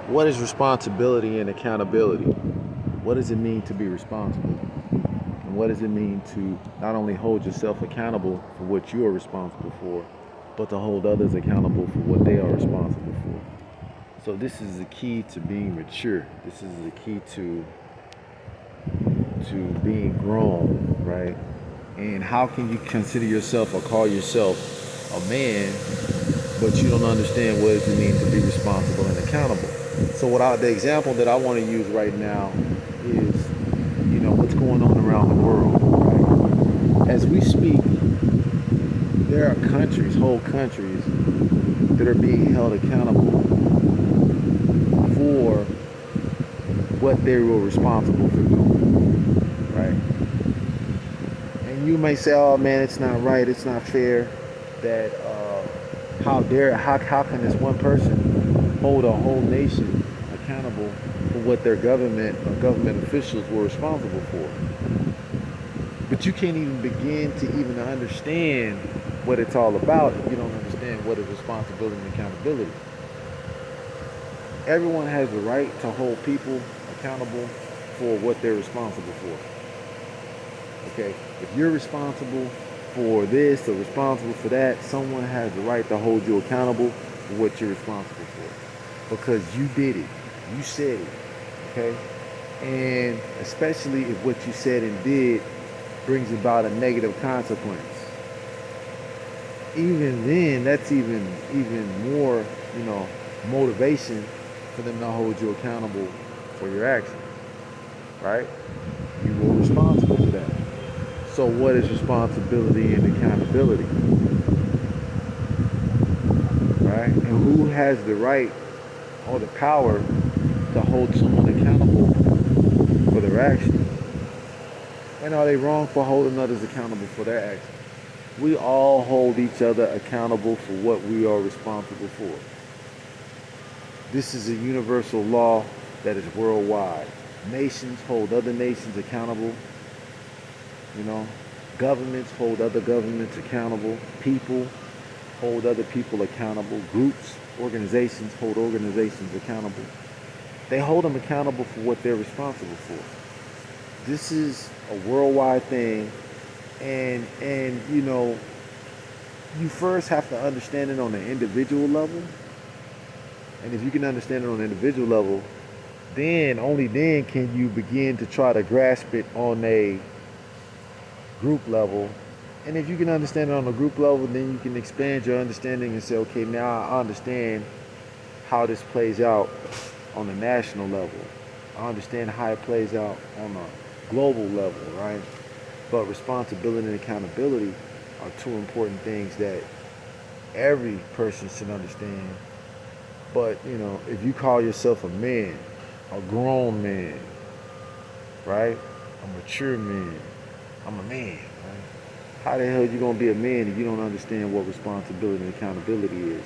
What is responsibility and accountability? What does it mean to be responsible? And what does it mean to not only hold yourself accountable for what you are responsible for, but to hold others accountable for what they are responsible for? So this is the key to being mature. This is the key to being grown, right? And how can you consider yourself or call yourself a man, but you don't understand what does it mean to be responsible and accountable? So the example that I want to use right now is, what's going on around the world, right? As we speak, there are countries, whole countries, that are being held accountable for what they were responsible for doing, right? And you may say, "Oh man, it's not right. It's not fair. That how can this one person hold a whole nation accountable for what their government or government officials were responsible for?" But you can't even begin to even understand what it's all about if you don't understand what is responsibility and accountability. Everyone has the right to hold people accountable for what they're responsible for. Okay, if you're responsible for this or responsible for that, someone has the right to hold you accountable for what you're responsible for because you did it, you said it. Okay, and especially if what you said and did brings about a negative consequence. Even then, that's even more, you know, motivation for them to hold you accountable for your actions, right? You were responsible for that. So what is responsibility and accountability, right? And who has the right or the power to hold someone accountable for their actions? And are they wrong for holding others accountable for their actions? We all hold each other accountable for what we are responsible for. This is a universal law that is worldwide. Nations hold other nations accountable, you know. Governments hold other governments accountable. People hold other people accountable. Groups, organizations hold organizations accountable. They hold them accountable for what they're responsible for. This is a worldwide thing, and you first have to understand it on an individual level. And if you can understand it on an individual level, then only then can you begin to try to grasp it on a group level. And if you can understand it on a group level, then you can expand your understanding and say, okay, now I understand how this plays out on a national level. I understand how it plays out on a global level, right? But responsibility and accountability are two important things that every person should understand. But, if you call yourself a man, a grown man, right? A mature man, I'm a man, right? How the hell are you gonna be a man if you don't understand what responsibility and accountability is?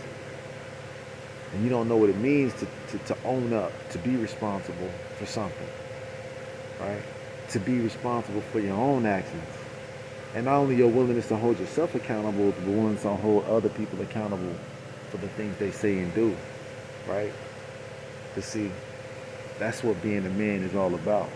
And you don't know what it means to own up, to be responsible for something, right? To be responsible for your own actions. And not only your willingness to hold yourself accountable, but willingness to hold other people accountable for the things they say and do, right? To see, that's what being a man is all about.